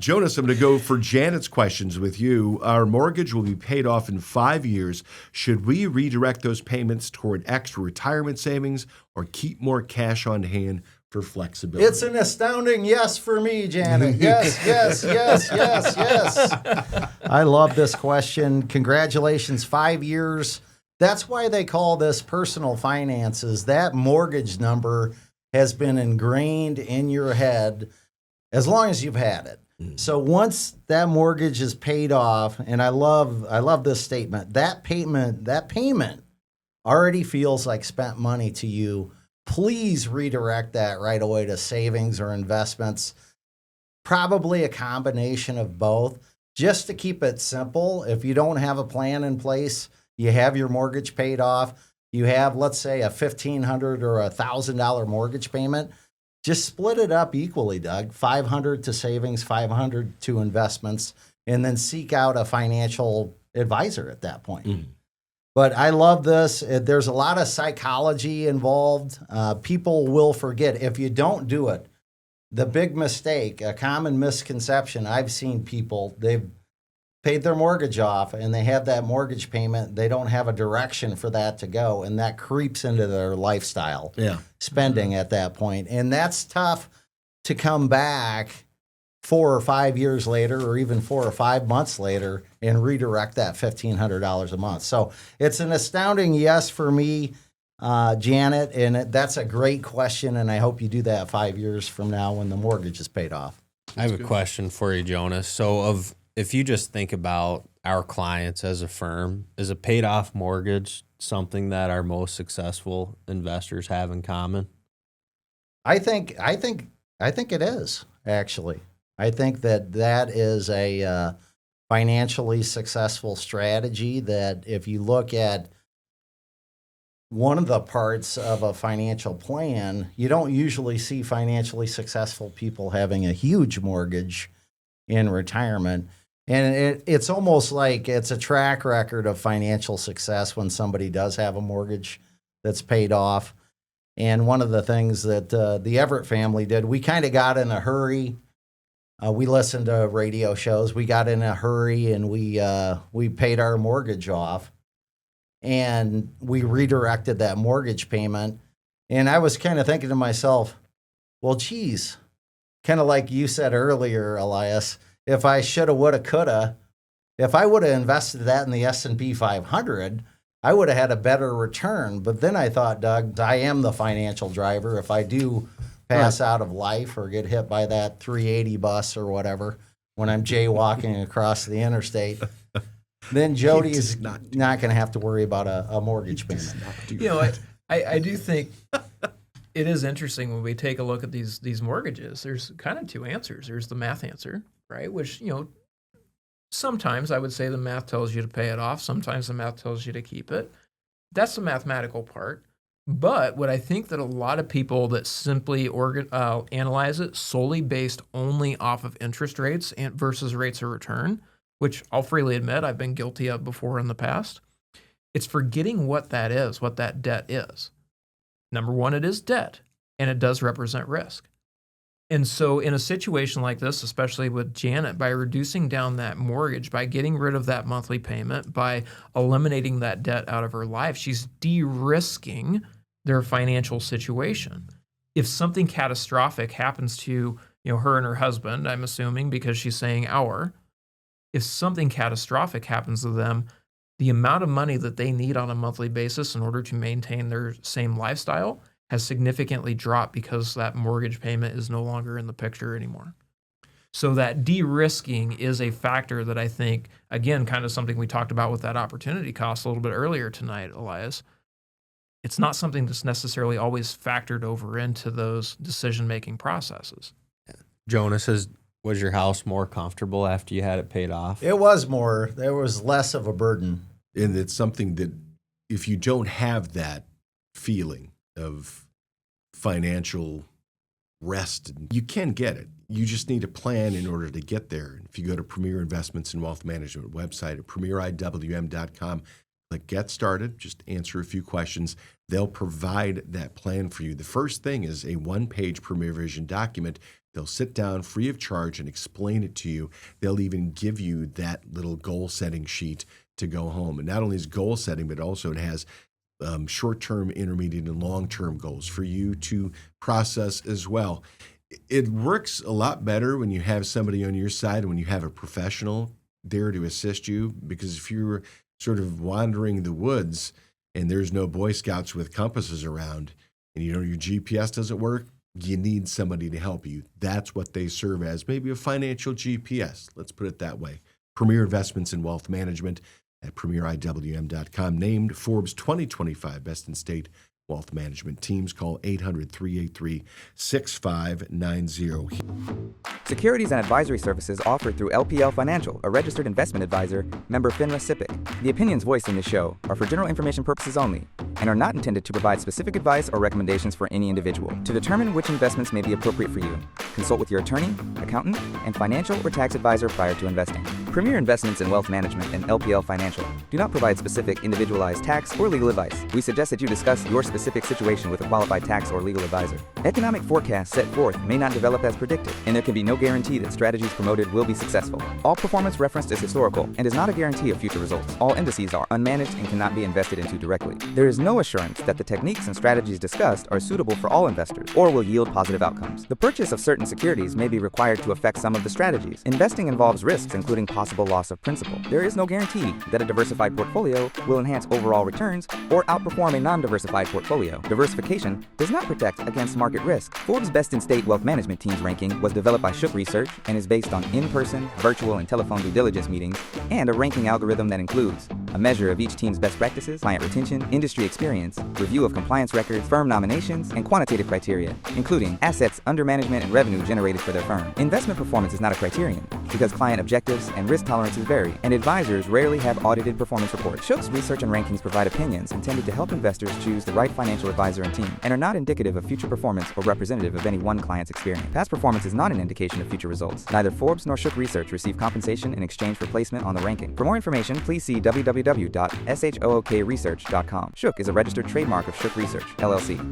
Jonas, I'm going to go for Janet's questions with you. Our mortgage will be paid off in 5 years. Should we redirect those payments toward extra retirement savings or keep more cash on hand for flexibility? It's an astounding yes for me, Janet. Yes, yes, yes, yes, yes. I love this question. Congratulations, 5 years. That's why they call this personal finances. That mortgage number has been ingrained in your head as long as you've had it. So once that mortgage is paid off, and I love this statement, that payment already feels like spent money to you. Please redirect that right away to savings or investments. Probably a combination of both. Just to keep it simple, if you don't have a plan in place, you have your mortgage paid off, you have, let's say, a $1,500 or $1,000 mortgage payment, just split it up equally, Doug. $500 to savings, $500 to investments, and then seek out a financial advisor at that point. Mm-hmm. But I love this. There's a lot of psychology involved. People will forget if you don't do it. The big mistake, a common misconception, I've seen people, they've paid their mortgage off and they have that mortgage payment. They don't have a direction for that to go, and that creeps into their lifestyle spending at that point. And that's tough to come back 4 or 5 years later, or even 4 or 5 months later, and redirect that $1,500 a month. So it's an astounding yes for me, Janet, and that's a great question, and I hope you do that 5 years from now when the mortgage is paid off. I have a question for you, Jonas. So if you just think about our clients as a firm, is a paid off mortgage something that our most successful investors have in common? I think it is, actually. I think that is a financially successful strategy that if you look at one of the parts of a financial plan, you don't usually see financially successful people having a huge mortgage in retirement. And it's almost like it's a track record of financial success when somebody does have a mortgage that's paid off. And one of the things that the Everett family did, we kind of got in a hurry. We listened to radio shows. We got in a hurry and we paid our mortgage off. And we redirected that mortgage payment. And I was kind of thinking to myself, well, geez, kind of like you said earlier, Elias, if I shoulda, woulda, coulda, if I would have invested that in the S&P 500, I would have had a better return. But then I thought, Doug, I am the financial driver. If I do pass out of life or get hit by that 380 bus or whatever when I'm jaywalking across the interstate, then Jody's not going to have to worry about a mortgage payment. You know, I do think it is interesting when we take a look at these mortgages. There's kind of two answers. There's the math answer, right? Which, you know, sometimes I would say the math tells you to pay it off. Sometimes the math tells you to keep it. That's the mathematical part. But what I think that a lot of people that simply analyze it solely based only off of interest rates versus rates of return, which I'll freely admit I've been guilty of before in the past, it's forgetting what that is, what that debt is. Number one, it is debt, and it does represent risk. And so in a situation like this, especially with Janet, by reducing down that mortgage, by getting rid of that monthly payment, by eliminating that debt out of her life, she's de-risking their financial situation. If something catastrophic happens to, her and her husband, I'm assuming because she's saying if something catastrophic happens to them, the amount of money that they need on a monthly basis in order to maintain their same lifestyle has significantly dropped because that mortgage payment is no longer in the picture anymore. So that de-risking is a factor that I think, again, kind of something we talked about with that opportunity cost a little bit earlier tonight, Elias. It's not something that's necessarily always factored over into those decision-making processes. Jonas, was your house more comfortable after you had it paid off? It was more. There was less of a burden. And it's something that if you don't have that feeling of financial rest, you can get it. You just need a plan in order to get there. If you go to Premier Investments and Wealth Management website at premieriwm.com, Click Get Started. Just answer a few questions. They'll provide that plan for you. The first thing is a one-page Premier Vision document. They'll sit down free of charge and explain it to you. They'll even give you that little goal-setting sheet to go home. And not only is goal setting, but also it has short-term, intermediate, and long-term goals for you to process as well. It works a lot better when you have somebody on your side and when you have a professional there to assist you, because if you're sort of wandering the woods and there's no Boy Scouts with compasses around and your GPS doesn't work, you need somebody to help you. That's what they serve as, maybe a financial GPS. Let's put it that way. Premier Investments in Wealth Management at premieriwm.com. Named Forbes 2025 Best in State Wealth Management Teams. Call 800-383-6590. Securities and advisory services offered through LPL Financial, a registered investment advisor, member FINRA SIPC. The opinions voiced in this show are for general information purposes only and are not intended to provide specific advice or recommendations for any individual. To determine which investments may be appropriate for you, consult with your attorney, accountant, and financial or tax advisor prior to investing. Premier Investments in Wealth Management and LPL Financial do not provide specific individualized tax or legal advice. We suggest that you discuss your specific situation with a qualified tax or legal advisor. Economic forecasts set forth may not develop as predicted, and there can be no guarantee that strategies promoted will be successful. All performance referenced is historical and is not a guarantee of future results. All indices are unmanaged and cannot be invested into directly. There is no assurance that the techniques and strategies discussed are suitable for all investors or will yield positive outcomes. The purchase of certain securities may be required to affect some of the strategies. Investing involves risks, including possible loss of principal. There is no guarantee that a diversified portfolio will enhance overall returns or outperform a non-diversified portfolio. Diversification does not protect against market risk. Forbes Best in State Wealth Management Teams ranking was developed by Shook Research and is based on in-person, virtual, and telephone due diligence meetings and a ranking algorithm that includes a measure of each team's best practices, client retention, industry experience, review of compliance records, firm nominations, and quantitative criteria, including assets under management and revenue generated for their firm. Investment performance is not a criterion because client objectives and risk tolerances vary, and advisors rarely have audited performance reports. Shook's research and rankings provide opinions intended to help investors choose the right financial advisor and team, and are not indicative of future performance or representative of any one client's experience. Past performance is not an indication of future results. Neither Forbes nor Shook Research receive compensation in exchange for placement on the ranking. For more information, please see www.shookresearch.com. Shook is a registered trademark of Shook Research, LLC.